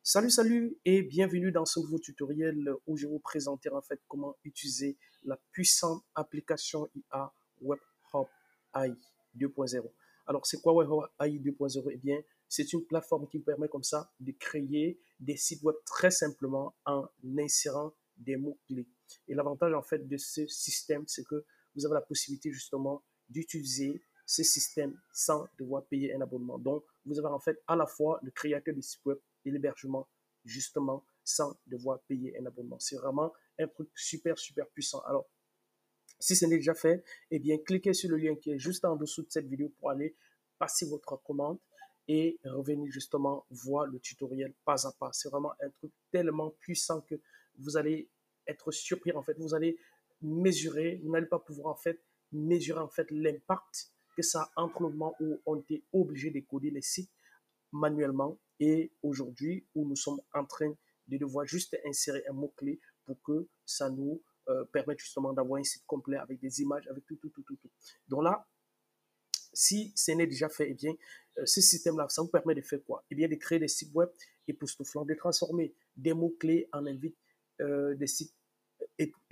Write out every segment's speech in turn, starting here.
Salut et bienvenue dans ce nouveau tutoriel où je vais vous présenter en fait comment utiliser la puissante application IA WebHub AI 2.0. Alors c'est quoi WebHub AI 2.0? Eh bien, c'est une plateforme qui vous permet comme ça de créer des sites web très simplement en insérant des mots-clés. Et l'avantage en fait de ce système, c'est que vous avez la possibilité justement d'utiliser ce système sans devoir payer un abonnement. Donc, vous avez en fait à la fois le créateur du site web et l'hébergement justement sans devoir payer un abonnement. C'est vraiment un truc super puissant. Alors, si ce n'est déjà fait, eh bien, cliquez sur le lien qui est juste en dessous de cette vidéo pour aller passer votre commande et revenir justement voir le tutoriel pas à pas. C'est vraiment un truc tellement puissant que vous allez être surpris. En fait, vous allez mesurer, vous n'allez pas pouvoir en fait mesurer en fait l'impact que ça a entre le moment où on était obligé de coder les sites manuellement et aujourd'hui où nous sommes en train de devoir juste insérer un mot-clé pour que ça nous permette justement d'avoir un site complet avec des images, avec tout. Donc là, si ce n'est déjà fait, eh bien, ce système-là, ça vous permet de faire quoi? Eh bien, de créer des sites web époustouflants, de transformer des mots-clés en invite des sites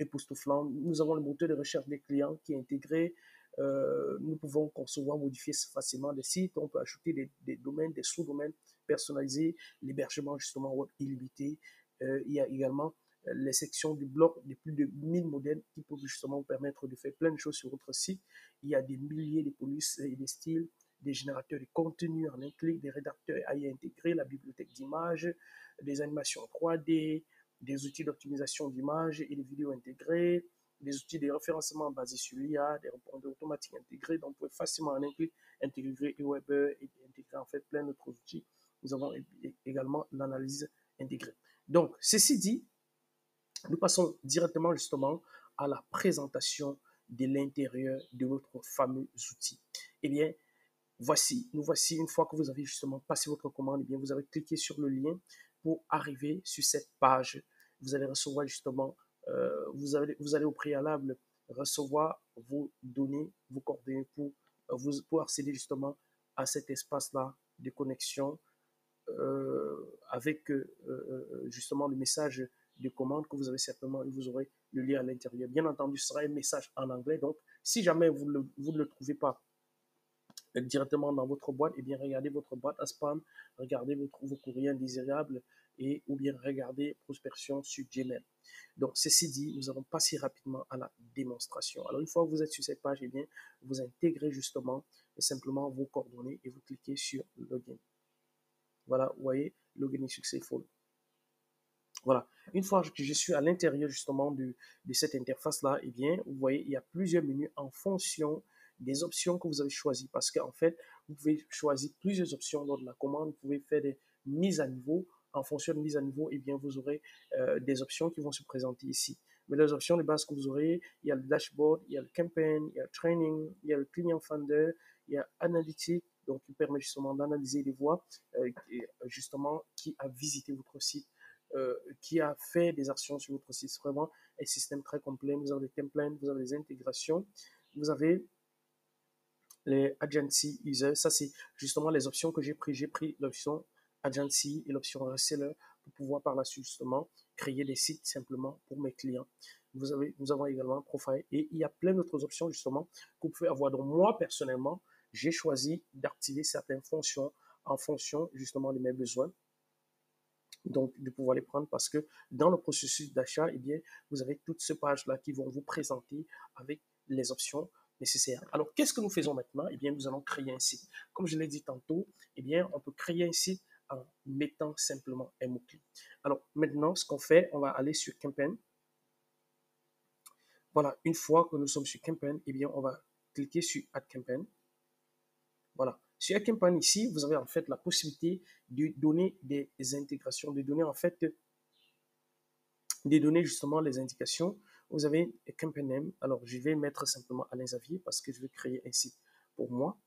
époustouflants. Nous avons le moteur de recherche des clients qui est intégré. Nous pouvons concevoir, modifier facilement des sites. On peut ajouter des domaines, des sous-domaines personnalisés, l'hébergement justement web illimité. Il y a également les sections du blog de plus de 1000 modèles qui peuvent justement vous permettre de faire plein de choses sur votre site. Il y a des milliers de polices et des styles, des générateurs de contenu en un clic, des rédacteurs AI intégrés, la bibliothèque d'images, des animations 3D, des outils d'optimisation d'images et de vidéos intégrés, des outils de référencement basés sur l'IA, des répondeurs automatiques intégrés. Donc, vous pouvez facilement en un clic intégrer Aweber et intégrer en fait plein d'autres outils. Nous avons également l'analyse intégrée. Donc, ceci dit, nous passons directement justement à la présentation de l'intérieur de notre fameux outil. Eh bien, nous voici, une fois que vous avez justement passé votre commande, eh bien, vous avez cliqué sur le lien pour arriver sur cette page. Vous allez recevoir justement, vous allez au préalable recevoir vos données, vos coordonnées pour accéder justement à cet espace-là de connexion avec justement le message de commande que vous avez certainement, vous aurez le lien à l'intérieur. Bien entendu, ce sera un message en anglais. Donc, si jamais vous ne le trouvez pas directement dans votre boîte, eh bien, regardez votre boîte à spam, regardez vos courriers indésirables et ou bien regardez prospection sur Gmail. Donc, ceci dit, nous allons passer rapidement à la démonstration. Alors, une fois que vous êtes sur cette page, eh bien, vous intégrez justement simplement vos coordonnées et vous cliquez sur Login. Voilà, vous voyez, Login successful. Voilà. Une fois que je suis à l'intérieur justement de cette interface-là, eh bien, vous voyez, il y a plusieurs menus en fonction des options que vous avez choisies. Parce qu'en fait, vous pouvez choisir plusieurs options lors de la commande. Vous pouvez faire des mises à niveau. En fonction de mise à niveau, eh bien, vous aurez des options qui vont se présenter ici. Mais les options de base que vous aurez, il y a le dashboard, il y a le campaign, il y a le training, il y a le client finder, il y a analytics, donc qui permet justement d'analyser les voix, justement, qui a visité votre site, qui a fait des actions sur votre site. C'est vraiment un système très complet. Vous avez des templates, vous avez des intégrations, vous avez les agency user. Ça, c'est justement les options que j'ai pris. J'ai pris l'option agency et l'option reseller pour pouvoir par la suite justement créer des sites simplement pour mes clients. Nous avons également un profile et il y a plein d'autres options justement que vous pouvez avoir. Donc moi, personnellement, j'ai choisi d'activer certaines fonctions en fonction justement de mes besoins. Donc, de pouvoir les prendre parce que dans le processus d'achat, eh bien, vous avez toutes ces pages-là qui vont vous présenter avec les options nécessaires. Alors, qu'est-ce que nous faisons maintenant? Eh bien, nous allons créer un site. Comme je l'ai dit tantôt, eh bien, on peut créer un site en mettant simplement un mot-clé. Alors, maintenant, ce qu'on fait, on va aller sur Campaign. Voilà, une fois que nous sommes sur Campaign, eh bien, on va cliquer sur Add Campaign. Voilà. Sur Campaign ici, vous avez en fait la possibilité de donner des intégrations, de donner en fait justement les indications. Vous avez campaign name. Alors, je vais mettre simplement Alain Xavier parce que je vais créer un site pour moi.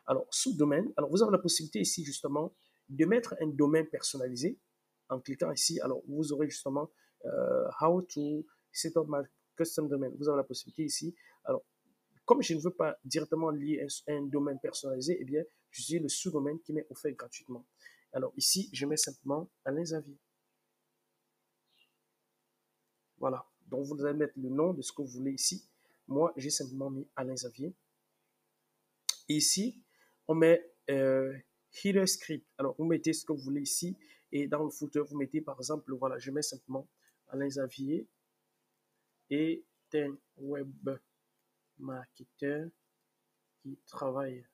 Alors, sous-domaine. Alors, vous avez la possibilité ici justement de mettre un domaine personnalisé en cliquant ici. Alors, vous aurez justement how to set up my custom domain. Vous avez la possibilité ici. Alors, comme je ne veux pas directement lier un domaine personnalisé, eh bien, j'utilise le sous-domaine qui m'est offert gratuitement. Alors ici, je mets simplement Alain Xavier. Voilà. Donc vous allez mettre le nom de ce que vous voulez ici. Moi, j'ai simplement mis Alain Xavier. Et ici, on met header script. Alors vous mettez ce que vous voulez ici. Et dans le footer, vous mettez par exemple, voilà, je mets simplement Alain Xavier et un web marketeur qui travaille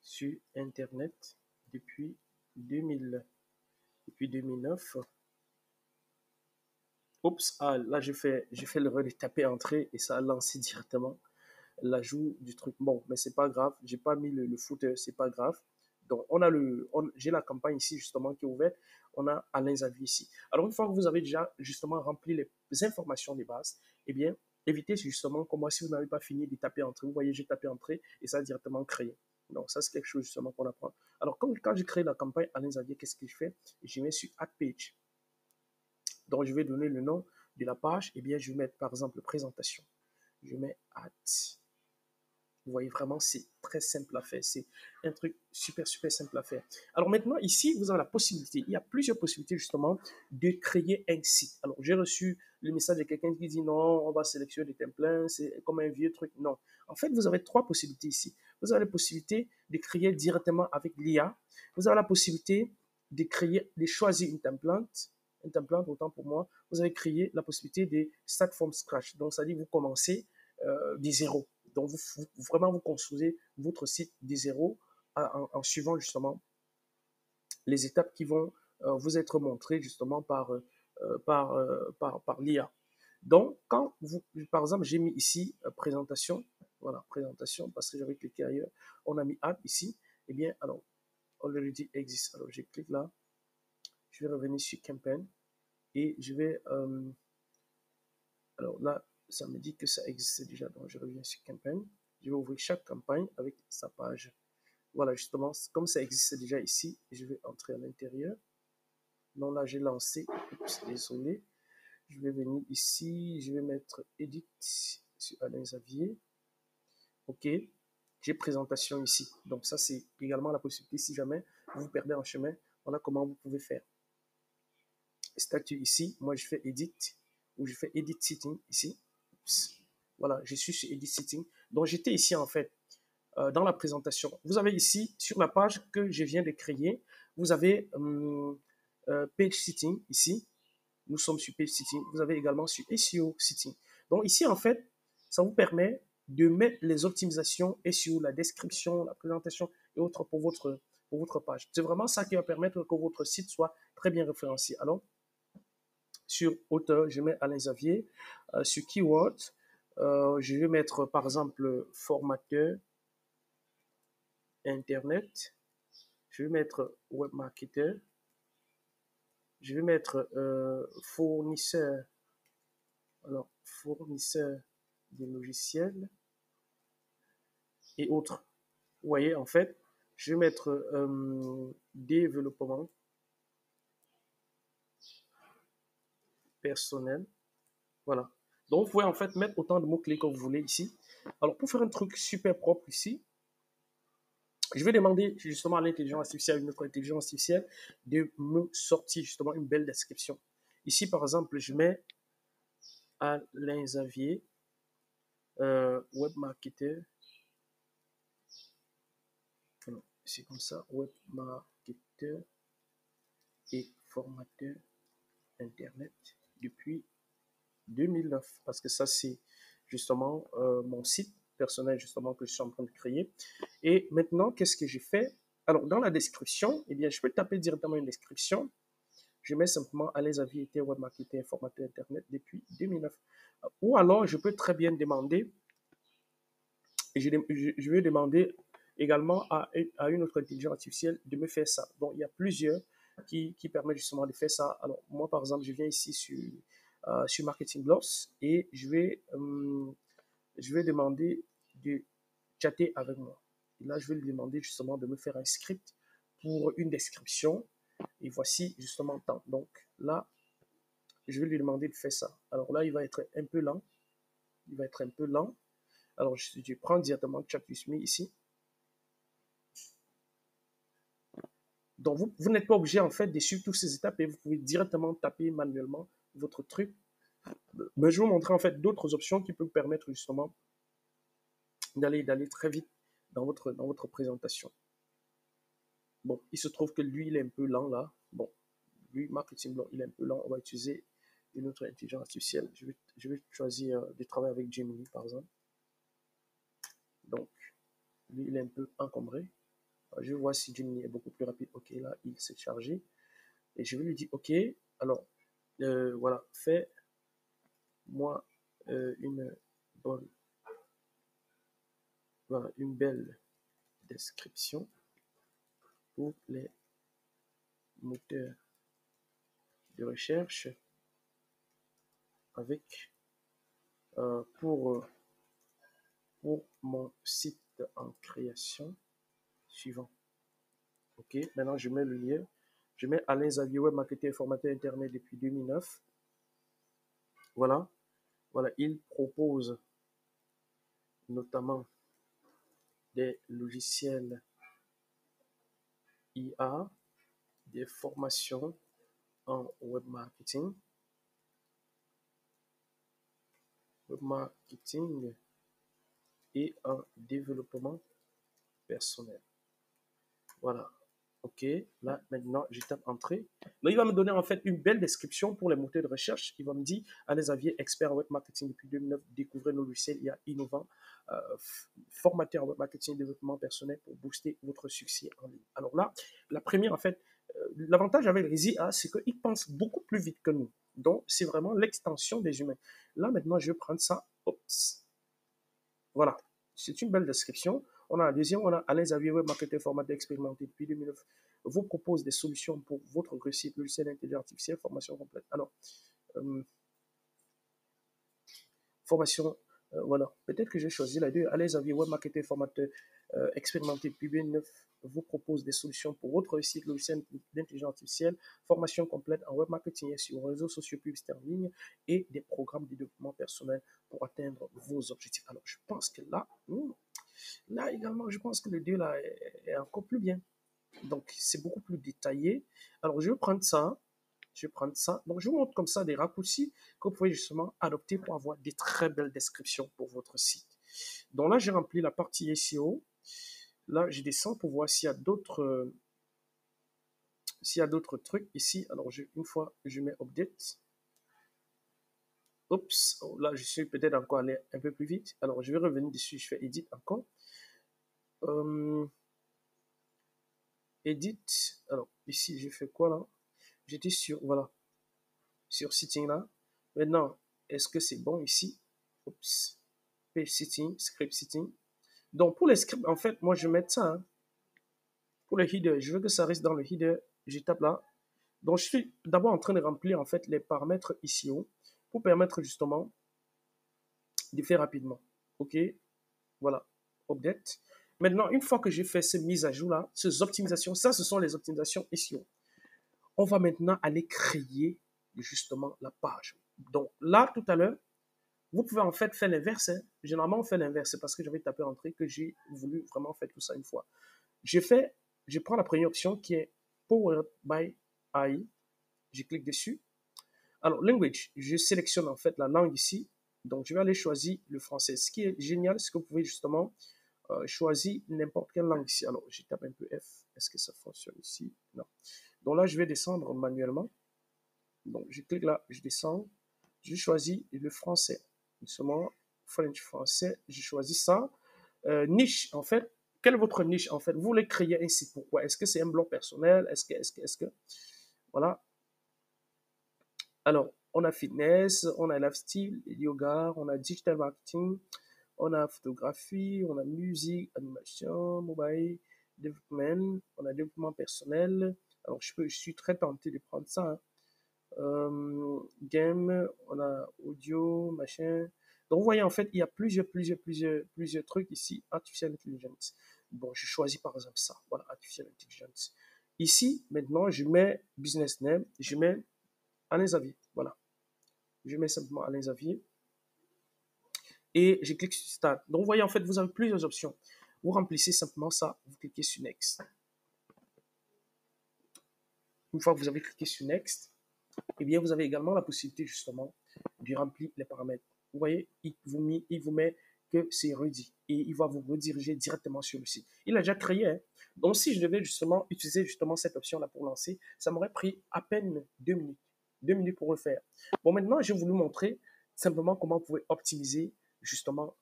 sur Internet depuis 2009. Oups, ah, là j'ai fait l'erreur de taper entrée et ça a lancé directement l'ajout du truc. Bon, mais c'est pas grave, j'ai pas mis le footer, c'est pas grave. Donc j'ai la campagne ici justement qui est ouverte. On a Alain Xavier ici. Alors une fois que vous avez déjà justement rempli les informations des bases, eh bien évitez justement comme moi si vous n'avez pas fini de taper entrée. Vous voyez, j'ai tapé entrée et ça a directement créé. Donc ça c'est quelque chose justement qu'on apprend. Alors quand je crée la campagne Alain Xavier, qu'est-ce que je fais? Je mets sur Add Page. Donc, je vais donner le nom de la page. Eh bien, je vais mettre, par exemple, présentation. Je mets Add. Vous voyez vraiment, c'est très simple à faire. C'est un truc super, super simple à faire. Alors maintenant, ici, vous avez la possibilité, il y a plusieurs possibilités justement de créer un site. Alors, j'ai reçu le message de quelqu'un qui dit non, on va sélectionner des templates, c'est comme un vieux truc. Non. En fait, vous avez trois possibilités ici. Vous avez la possibilité de créer directement avec l'IA. Vous avez la possibilité de créer, de choisir une template. Un template, autant pour moi, vous avez créé la possibilité de start from scratch. Donc, ça dit vous commencez des zéros. Donc, vraiment, vous construisez votre site des zéros en suivant justement les étapes qui vont vous être montrées justement par l'IA. Donc, quand vous, par exemple, j'ai mis ici présentation, voilà, présentation, parce que j'avais cliqué ailleurs, on a mis add ici, eh bien, alors, already exist. Alors, je clique là, je vais revenir sur campaign et je vais, alors là, ça me dit que ça existe déjà, donc je reviens sur campagne. Je vais ouvrir chaque campagne avec sa page. Voilà, justement, comme ça existe déjà ici, je vais entrer à l'intérieur. Donc là, j'ai lancé, oups, désolé. Je vais venir ici, je vais mettre Edit sur Alain Xavier. OK, j'ai présentation ici. Donc ça, c'est également la possibilité, si jamais vous vous perdez en chemin, voilà comment vous pouvez faire. Statut ici, moi je fais Edit, ou je fais Edit Setting ici. Oups. Voilà, je suis sur Edit Setting. Donc j'étais ici en fait dans la présentation. Vous avez ici, sur la page que je viens de créer, vous avez Page Setting ici. Nous sommes sur Page Setting. Vous avez également sur SEO Setting. Donc ici, en fait, ça vous permet de mettre les optimisations SEO, la description, la présentation et autres pour votre page. C'est vraiment ça qui va permettre que votre site soit très bien référencé. Alors, sur auteur, je mets Alain Xavier. Sur Keyword, je vais mettre par exemple formateur Internet. Je vais mettre web marketer. Je vais mettre fournisseur. Alors, fournisseur des logiciels et autres. Vous voyez, en fait, je vais mettre développement personnel. Voilà. Donc, vous pouvez en fait mettre autant de mots-clés que vous voulez ici. Alors, pour faire un truc super propre ici, je vais demander justement à l'intelligence artificielle, à une autre intelligence artificielle, de me sortir justement une belle description. Ici, par exemple, je mets Alain Xavier, web marketer. C'est comme ça, web marketer et formateur Internet depuis 2009. Parce que ça, c'est justement mon site personnel justement que je suis en train de créer. Et maintenant, qu'est-ce que j'ai fait? Alors, dans la description, eh bien, je peux taper directement une description. Je mets simplement Alain Xavier était web marketer formateur Internet depuis 2009. Ou alors, je peux très bien demander, et je vais demander également à une autre intelligence artificielle de me faire ça. Donc, il y a plusieurs qui permettent justement de faire ça. Alors, moi, par exemple, je viens ici sur Marketing Blocks et je vais demander de chatter avec moi. Et là, je vais lui demander justement de me faire un script pour une description. Et voici justement tant. Donc là, je vais lui demander de faire ça. Alors là, il va être un peu lent. Il va être un peu lent. Alors, je prends directement Chat with Me ici. Donc, vous n'êtes pas obligé, en fait, de suivre toutes ces étapes et vous pouvez directement taper manuellement votre truc. Mais je vais vous montrer, en fait, d'autres options qui peuvent permettre, justement, d'aller très vite dans votre présentation. Bon, il se trouve que lui, il est un peu lent, là. Bon, lui, Marketing Blanc, il est un peu lent. On va utiliser une autre intelligence artificielle. Je vais choisir de travailler avec Gemini, par exemple. Donc, lui, il est un peu encombré. Je vais voir si Gemini est beaucoup plus rapide. OK, là, il s'est chargé. Et je vais lui dire, OK, alors, voilà, fais-moi une bonne, voilà, une belle description pour les moteurs de recherche avec, pour mon site en création suivant. OK, maintenant je mets le lien. Je mets Alain Xavier, web marketing et formateur internet depuis 2009. Voilà. Voilà, il propose notamment des logiciels IA, des formations en web marketing et en développement personnel. Voilà. OK. Là, maintenant, je tape Entrée. Là, il va me donner en fait une belle description pour les moteurs de recherche. Il va me dire, Alain Xavier, expert en web marketing depuis 2009, découvrez nos logiciels IA innovants, formateur en web marketing et développement personnel pour booster votre succès en ligne. Alors là, la première, en fait, l'avantage avec les IA, c'est qu'ils pensent beaucoup plus vite que nous. Donc, c'est vraiment l'extension des humains. Là, maintenant, je vais prendre ça. Oups. Voilà. C'est une belle description. On a la deuxième, on a Alain Xavier, web marketing formateur expérimenté depuis 2009, vous propose des solutions pour votre site, logiciel d'intelligence artificielle, formation complète. Alors, formation, voilà. Peut-être que j'ai choisi la deux. Alain Xavier, web marketing formateur expérimenté depuis 2009, vous propose des solutions pour votre site, logiciel d'intelligence artificielle, formation complète en web marketing et sur réseaux sociaux publicitaires en ligne et des programmes de développement personnel pour atteindre vos objectifs. Alors, je pense que là également, je pense que le 2 là est encore plus bien. Donc, c'est beaucoup plus détaillé. Alors, je vais prendre ça. Je vais prendre ça. Donc, je vous montre comme ça des raccourcis que vous pouvez justement adopter pour avoir des très belles descriptions pour votre site. Donc là, j'ai rempli la partie SEO. Là, je descends pour voir s'il y a d'autres trucs ici. Alors, une fois, je mets Update. Oups, là, je suis peut-être encore allé un peu plus vite. Alors, je vais revenir dessus. Je fais Edit encore. Edit. Alors, ici, j'ai fait quoi là? J'étais sur, voilà, sur Sitting là. Maintenant, est-ce que c'est bon ici? Oups. Page Sitting, Script Sitting. Donc, pour les scripts, en fait, moi, je vais mettre ça. Hein. Pour le header, je veux que ça reste dans le header. Je tape là. Donc, je suis d'abord en train de remplir, en fait, les paramètres ici haut pour permettre justement de faire rapidement. OK? Voilà. Update. Maintenant, une fois que j'ai fait ces mises à jour là, ces optimisations, ça, ce sont les optimisations SEO. On va maintenant aller créer justement la page. Donc là, tout à l'heure, vous pouvez en fait faire l'inverse. Hein. Généralement, on fait l'inverse. C'est parce que j'avais tapé entrée que j'ai voulu vraiment faire tout ça une fois. Je prends la première option qui est Powered by AI. Je clique dessus. Alors, language, je sélectionne en fait la langue ici. Donc, je vais aller choisir le français. Ce qui est génial, c'est que vous pouvez justement choisir n'importe quelle langue ici. Alors, je tape un peu F. Est-ce que ça fonctionne ici? Non. Donc là, je vais descendre manuellement. Donc, je clique là, je descends. Je choisis le français. Justement, French français, je choisis ça. Niche, en fait, quelle est votre niche en fait? Vous voulez créer un site, pourquoi? Est-ce que c'est un blog personnel? Est-ce que, voilà. Alors, on a fitness, on a lifestyle, yoga, on a digital marketing, on a photographie, on a musique, animation, mobile, développement, on a développement personnel. Alors, je suis très tenté de prendre ça. Hein. Game, on a audio, machin. Donc, vous voyez, en fait, il y a plusieurs trucs ici. Artificial Intelligence. Bon, je choisis par exemple ça. Voilà, Artificial Intelligence. Ici, maintenant, je mets Business Name, je mets Alain Xavier. Voilà. Je mets simplement Alain Xavier. Et je clique sur Start. Donc, vous voyez, en fait, vous avez plusieurs options. Vous remplissez simplement ça, vous cliquez sur Next. Une fois que vous avez cliqué sur Next, eh bien, vous avez également la possibilité justement de remplir les paramètres. Vous voyez, il vous met que c'est ready et il va vous rediriger directement sur le site. Il a déjà créé. Hein. Donc, si je devais justement utiliser justement cette option-là pour lancer, ça m'aurait pris à peine 2 minutes. 2 minutes pour le faire. Bon, maintenant, j'ai voulu montrer simplement comment vous pouvez optimiser justement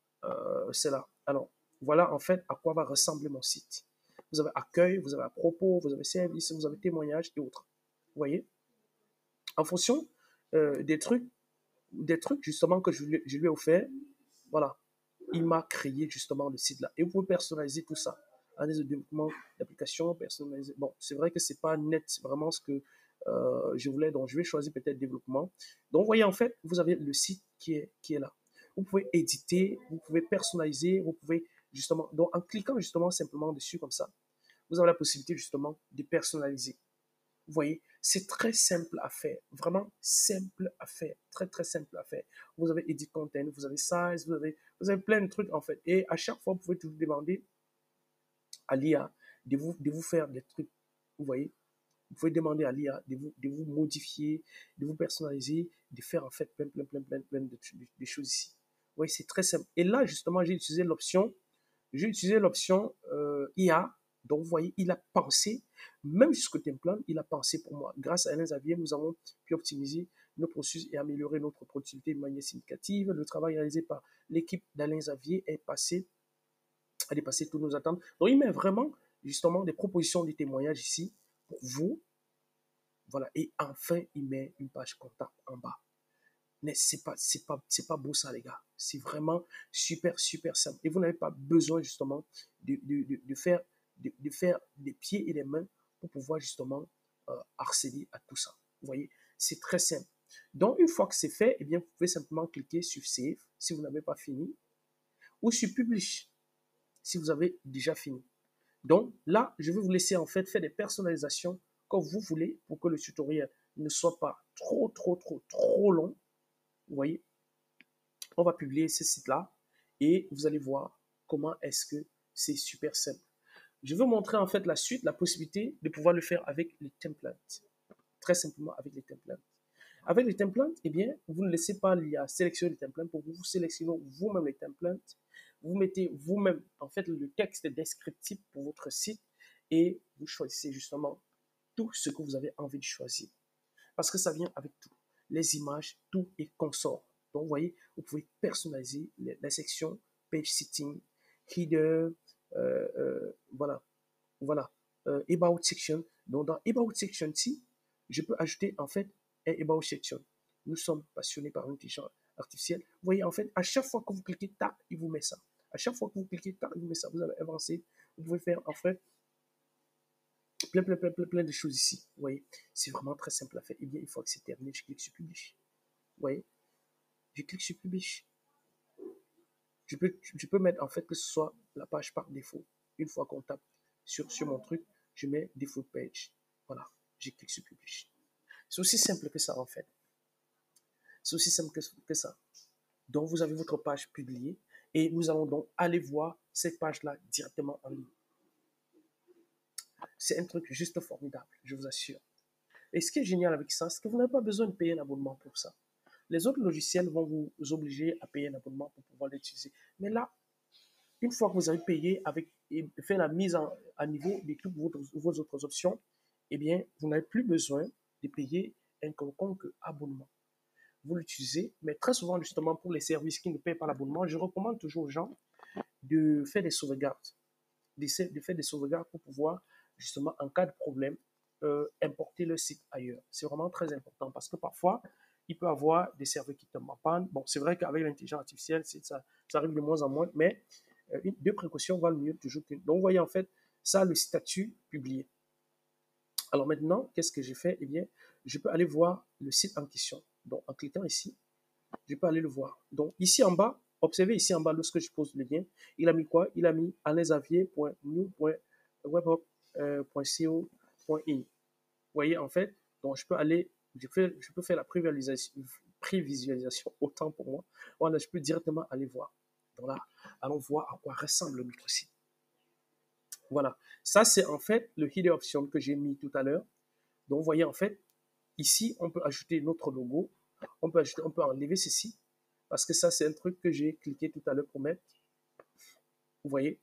cela. Alors, voilà en fait à quoi va ressembler mon site. Vous avez accueil, vous avez à propos, vous avez service, vous avez témoignages et autres. Vous voyez? En fonction des trucs justement que je lui ai offert, voilà, il m'a créé justement le site là. Et vous pouvez personnaliser tout ça. Un des développements d'application personnalisé. Bon, c'est vrai que c'est pas net vraiment ce que je voulais, donc je vais choisir peut-être développement. Donc, vous voyez, en fait, vous avez le site qui est là. Vous pouvez éditer, vous pouvez personnaliser, vous pouvez justement, donc en cliquant justement simplement dessus comme ça, vous avez la possibilité justement de personnaliser. Vous voyez, c'est très simple à faire, vraiment simple à faire, très très simple à faire. Vous avez edit content, vous avez size, vous avez plein de trucs en fait. Et à chaque fois, vous pouvez toujours demander à l'IA de vous faire des trucs. Vous voyez, vous pouvez demander à l'IA de vous modifier, de vous personnaliser, de faire en fait plein de choses ici. Vous voyez, c'est très simple. Et là, justement, j'ai utilisé l'option IA. Donc, vous voyez, il a pensé, même jusqu'au template, il a pensé pour moi. Grâce à Alain Xavier, nous avons pu optimiser nos processus et améliorer notre productivité de manière significative. Le travail réalisé par l'équipe d'Alain Xavier a dépassé toutes nos attentes. Donc, il met vraiment, justement, des propositions de témoignages ici pour vous. Voilà. Et enfin, il met une page contact en bas. Mais c'est pas beau ça, les gars. C'est vraiment super, super simple. Et vous n'avez pas besoin, justement, de faire des pieds et des mains pour pouvoir, justement, harceler à tout ça. Vous voyez, c'est très simple. Donc, une fois que c'est fait, eh bien, vous pouvez simplement cliquer sur Save si vous n'avez pas fini ou sur Publish si vous avez déjà fini. Donc, là, je vais vous laisser, en fait, faire des personnalisations comme vous voulez pour que le tutoriel ne soit pas trop long. Vous voyez, on va publier ce site-là et vous allez voir comment est-ce que c'est super simple. Je vais vous montrer en fait la suite, la possibilité de pouvoir le faire avec les templates. Très simplement avec les templates. Avec les templates, eh bien, vous ne laissez pas l'IA sélectionner les templates pour vous, vous sélectionnez vous-même les templates. Vous mettez vous-même en fait le texte descriptif pour votre site et vous choisissez justement tout ce que vous avez envie de choisir. Parce que ça vient avec tout. Les images, tout est consort. Donc, vous voyez, vous pouvez personnaliser la section page setting, header, voilà, voilà, about section. Donc, dans about section ci, je peux ajouter en fait un about section. Nous sommes passionnés par l'intelligence artificielle. Vous voyez, en fait, à chaque fois que vous cliquez, tac, il vous met ça. À chaque fois que vous cliquez, tac, il vous met ça. Vous avez avancé. Vous pouvez faire en fait plein de choses ici. Vous voyez, c'est vraiment très simple à faire. Et bien, une fois que c'est terminé, je clique sur Publish. Vous voyez, je clique sur Publish. Je peux mettre en fait que ce soit la page par défaut. Une fois qu'on tape sur mon truc, je mets Default Page. Voilà, je clique sur Publish. C'est aussi simple que ça en fait. C'est aussi simple que ça. Donc, vous avez votre page publiée et nous allons donc aller voir cette page-là directement en ligne. C'est un truc juste formidable, je vous assure. Et ce qui est génial avec ça, c'est que vous n'avez pas besoin de payer un abonnement pour ça. Les autres logiciels vont vous obliger à payer un abonnement pour pouvoir l'utiliser. Mais là, une fois que vous avez payé avec, et fait la mise à niveau de toutes vos autres options, eh bien, vous n'avez plus besoin de payer un quelconque abonnement. Vous l'utilisez, mais très souvent, justement, pour les services qui ne payent pas l'abonnement, je recommande toujours aux gens de faire des sauvegardes. De faire des sauvegardes pour pouvoir, justement, en cas de problème, importer le site ailleurs. C'est vraiment très important parce que parfois, il peut y avoir des serveurs qui tombent en panne. Bon, c'est vrai qu'avec l'intelligence artificielle, ça arrive de moins en moins, mais deux précautions valent mieux toujours qu'une. Donc, vous voyez en fait, ça, le statut publié. Alors maintenant, qu'est-ce que j'ai fait? Eh bien, je peux aller voir le site en question. Donc, en cliquant ici, je peux aller le voir. Donc, ici en bas, observez ici en bas, lorsque je pose le lien, il a mis quoi? Il a mis alainxavier.new.webhop.co.in. Vous voyez, en fait, donc je peux aller, je peux faire la prévisualisation autant pour moi. Voilà, je peux directement aller voir. Donc là, allons voir à quoi ressemble notre site. Voilà, ça c'est en fait le header option que j'ai mis tout à l'heure. Donc, vous voyez, en fait, ici, on peut ajouter notre logo. On peut enlever ceci. Parce que ça, c'est un truc que j'ai cliqué tout à l'heure pour mettre. Vous voyez,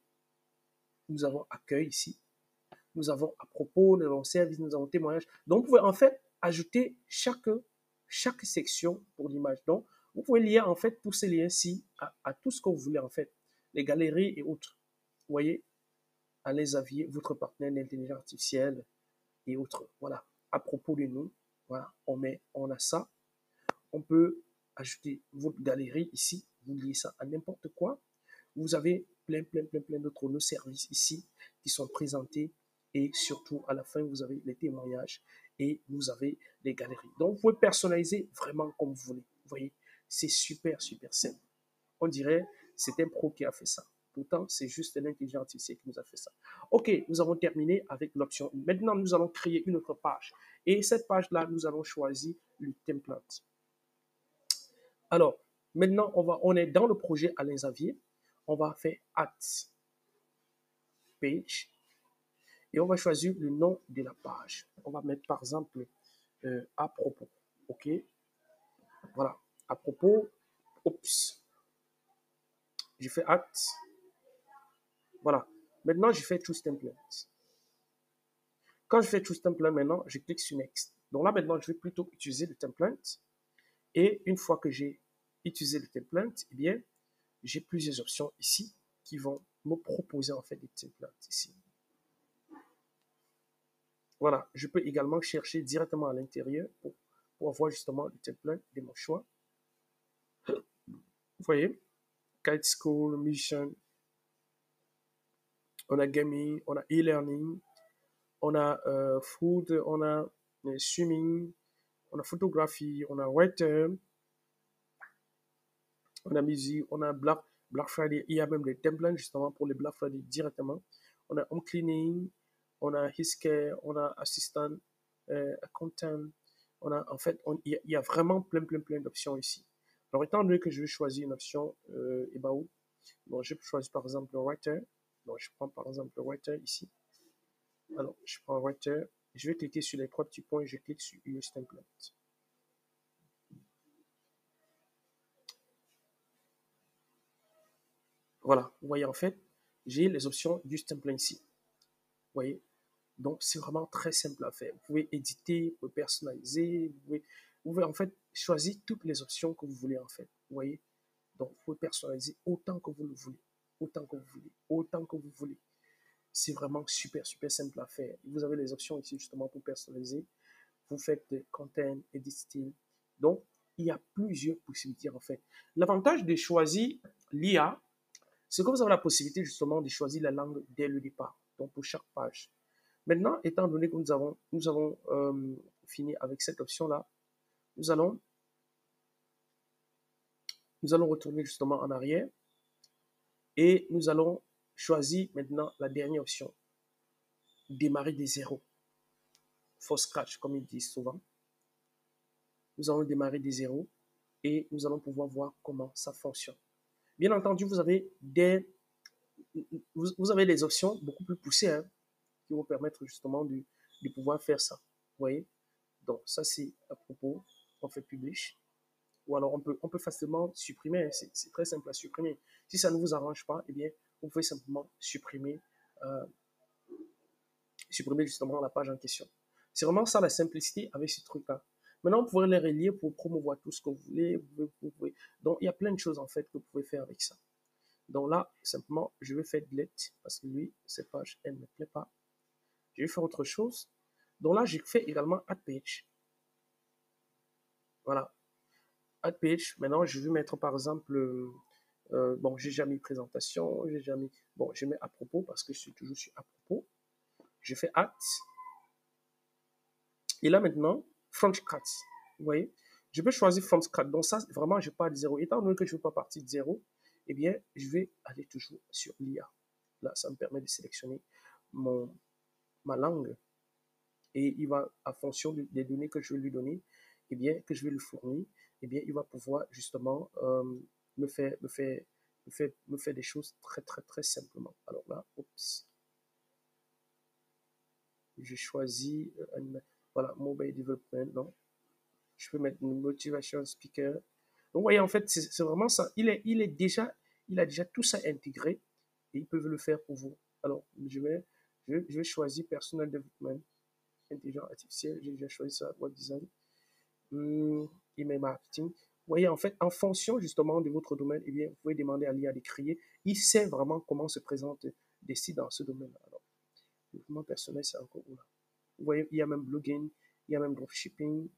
nous avons accueil ici. Nous avons à propos, nous avons service, nous avons témoignage. Donc, vous pouvez en fait ajouter chaque section pour l'image. Donc, vous pouvez lier en fait tous ces liens-ci à tout ce que vous voulez en fait. Les galeries et autres. Vous voyez, allez Xavier, votre partenaire d'intelligence artificielle et autres. Voilà. À propos de nous, voilà, on a ça. On peut ajouter votre galerie ici. Vous liez ça à n'importe quoi. Vous avez plein d'autres nos services ici qui sont présentés et surtout à la fin vous avez les témoignages et vous avez les galeries. Donc vous pouvez personnaliser vraiment comme vous voulez. Vous voyez, c'est super simple. On dirait c'est un pro qui a fait ça. Pourtant, c'est juste l'intelligence artificielle qui nous a fait ça. Ok, nous avons terminé avec l'option 1. Maintenant, nous allons créer une autre page. Et cette page-là, nous allons choisir le template. Alors, maintenant, on est dans le projet Alain Xavier. On va faire Add Page et on va choisir le nom de la page. On va mettre par exemple à propos. OK? Voilà. À propos. Oups. Je fais Add. Voilà. Maintenant, je fais Choose Template. Quand je fais Choose Template, maintenant, je clique sur Next. Donc là, maintenant, je vais plutôt utiliser le template. Et une fois que j'ai utilisé le template, eh bien, j'ai plusieurs options ici qui vont me proposer en fait des templates ici. Voilà, je peux également chercher directement à l'intérieur pour avoir justement le template de mon choix. Vous voyez, Kite School, Mission, on a Gaming, on a e-learning, on a Food, on a Swimming, on a Photographie, on a Writer, on a Musique, on a Black Friday. Il y a même des templates justement pour les Black Friday directement. On a Home Cleaning, on a Hiscare, on a Assistant, Accountant. On a, en fait, il y a vraiment plein d'options ici. Alors, étant donné que je vais choisir une option About, bon, je peux choisir par exemple le Writer. Donc, je prends par exemple le Writer ici. Alors, je prends Writer. Je vais cliquer sur les trois petits points et je clique sur Use Template. Voilà, vous voyez en fait, j'ai les options Use Template ici. Vous voyez, donc c'est vraiment très simple à faire. Vous pouvez éditer, vous pouvez personnaliser, vous pouvez en fait choisir toutes les options que vous voulez en fait. Vous voyez, donc vous pouvez personnaliser autant que vous le voulez, autant que vous voulez, autant que vous voulez. C'est vraiment super simple à faire. Vous avez les options ici justement pour personnaliser. Vous faites content, edit style. Donc, il y a plusieurs possibilités en fait. L'avantage de choisir l'IA, c'est que vous avez la possibilité justement de choisir la langue dès le départ, donc pour chaque page. Maintenant, étant donné que nous avons fini avec cette option-là, nous allons retourner justement en arrière et nous allons choisir maintenant la dernière option, démarrer des zéros, for scratch comme ils disent souvent. Nous allons démarrer des zéros et nous allons pouvoir voir comment ça fonctionne. Bien entendu, vous avez des options beaucoup plus poussées hein, qui vont permettre justement de pouvoir faire ça. Vous voyez? Donc, ça, c'est à propos, on fait publish. Ou alors, on peut facilement supprimer. C'est très simple à supprimer. Si ça ne vous arrange pas, eh bien, vous pouvez simplement supprimer justement la page en question. C'est vraiment ça la simplicité avec ce truc-là. Maintenant, vous pouvez les relier pour promouvoir tout ce que vous voulez. Donc, il y a plein de choses en fait que vous pouvez faire avec ça. Donc là, simplement, je vais faire delete parce que lui, cette page, elle ne me plaît pas. Je vais faire autre chose. Donc là, j'ai fait également add page. Voilà. Add page. Maintenant, je vais mettre par exemple, bon, j'ai déjà mis présentation, j'ai déjà mis, bon, je mets à propos parce que je suis toujours sur à propos. Je fais add. Et là maintenant, from scratch. Vous voyez, je peux choisir from scratch. Donc ça, vraiment, je pars de zéro. Étant donné que je ne veux pas partir de zéro, eh bien, je vais aller toujours sur l'IA. Là, ça me permet de sélectionner ma langue. Et il va, en fonction des données que je vais lui donner, eh bien, que je vais lui fournir, eh bien, il va pouvoir justement me faire des choses très simplement. Alors là, oups. Je choisis Voilà, mobile development, non. Je peux mettre une motivation speaker. Donc, vous voyez, en fait, c'est vraiment ça. Il a déjà tout ça intégré et ils peuvent le faire pour vous. Alors, je vais choisir personal development, intelligence artificielle. J'ai déjà choisi ça, web design, email marketing. Vous voyez, en fait, en fonction justement de votre domaine, eh bien, vous pouvez demander à l'IA de créer. Il sait vraiment comment se présentent des sites dans ce domaine-là. Alors, développement personnel, c'est encore où là. Vous voyez, il y a même blogging, il y a même dropshipping,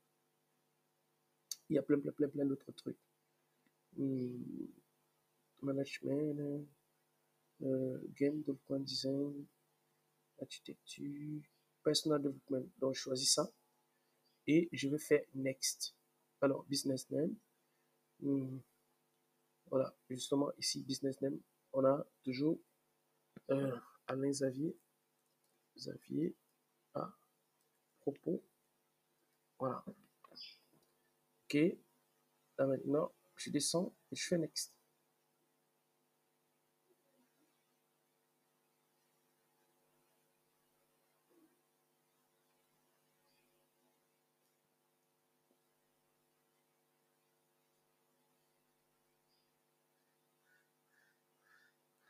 il y a plein d'autres trucs. Management, game development design, architecture, personal development. Donc, je choisis ça et je vais faire next. Alors, business name. Voilà, justement, ici, business name, on a toujours Alain Xavier à propos. Voilà. OK. Là maintenant, je descends et je fais next.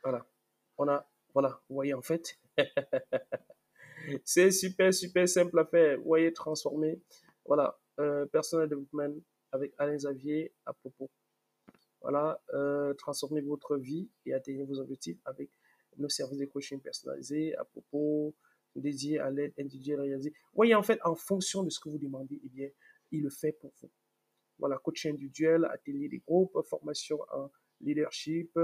Voilà. Voilà, vous voyez en fait, c'est super simple à faire. Vous voyez, transformer, voilà, personal development avec Alain Xavier à propos. Voilà, transformer votre vie et atteindre vos objectifs avec nos services de coaching personnalisés à propos, dédiés à l'aide individuelle réalisée. Vous voyez, en fait, en fonction de ce que vous demandez, eh bien, il le fait pour vous. Voilà, coaching individuel, atelier des groupes, formation en leadership.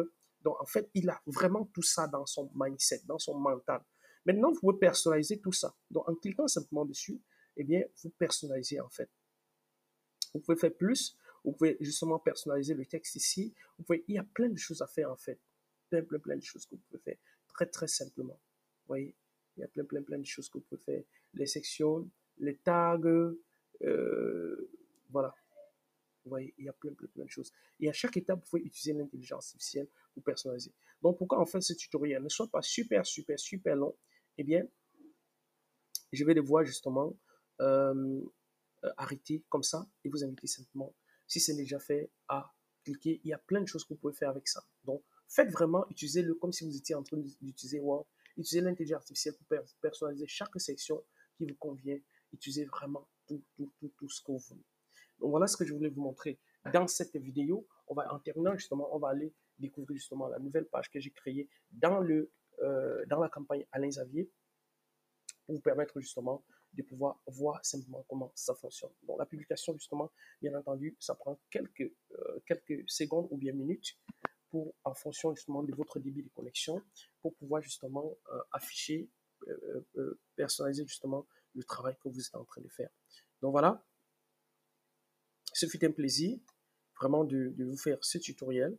Donc, en fait, il a vraiment tout ça dans son mindset, dans son mental. Maintenant, vous pouvez personnaliser tout ça. Donc, en cliquant simplement dessus, eh bien, vous personnalisez en fait. Vous pouvez faire plus. Vous pouvez justement personnaliser le texte ici. Il y a plein de choses à faire en fait. Plein de choses que vous pouvez faire très simplement. Vous voyez, il y a plein de choses que vous pouvez faire. Les sections, les tags, voilà. Vous voyez, il y a plein de choses. Et à chaque étape, vous pouvez utiliser l'intelligence artificielle pour personnaliser. Donc, pourquoi en fait ce tutoriel ne soit pas super long, eh bien, je vais devoir justement euh, arrêter comme ça et vous inviter simplement, si c'est déjà fait, à cliquer. Il y a plein de choses que vous pouvez faire avec ça. Donc, faites vraiment, utilisez-le comme si vous étiez en train d'utiliser Word. Utilisez l'intelligence artificielle pour personnaliser chaque section qui vous convient. Utilisez vraiment tout ce que vous voulez. Donc, voilà ce que je voulais vous montrer dans cette vidéo. En terminant justement, on va aller découvrir justement la nouvelle page que j'ai créée dans la campagne Alain Xavier pour vous permettre justement de pouvoir voir simplement comment ça fonctionne. Donc la publication justement, bien entendu, ça prend quelques secondes ou bien minutes pour, en fonction justement de votre débit de connexion, pour pouvoir justement afficher, personnaliser justement le travail que vous êtes en train de faire. Donc voilà, ce fut un plaisir vraiment de vous faire ce tutoriel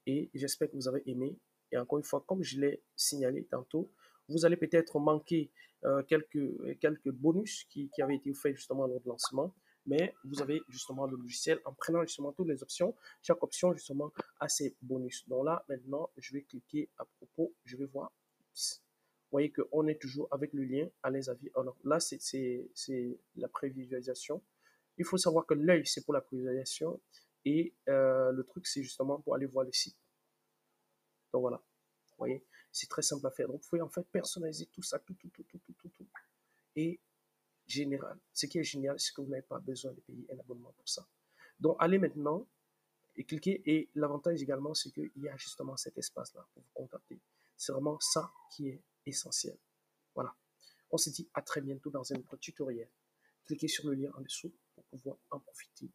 et j'espère que vous avez aimé. Et encore une fois, comme je l'ai signalé tantôt, vous allez peut-être manquer quelques bonus qui avaient été faits justement lors du lancement, mais vous avez justement le logiciel en prenant justement toutes les options. Chaque option justement a ses bonus. Donc là, maintenant, je vais cliquer à propos, je vais voir. Vous voyez qu'on est toujours avec le lien à les avis. Alors là, c'est la prévisualisation. Il faut savoir que l'œil, c'est pour la prévisualisation et le truc, c'est justement pour aller voir le site. Donc voilà, vous voyez, c'est très simple à faire. Donc vous pouvez en fait personnaliser tout ça, tout. Et général. Ce qui est génial, c'est que vous n'avez pas besoin de payer un abonnement pour ça. Donc allez maintenant et cliquez. Et l'avantage également, c'est qu'il y a justement cet espace-là pour vous contacter. C'est vraiment ça qui est essentiel. Voilà. On se dit à très bientôt dans un autre tutoriel. Cliquez sur le lien en dessous pour pouvoir en profiter.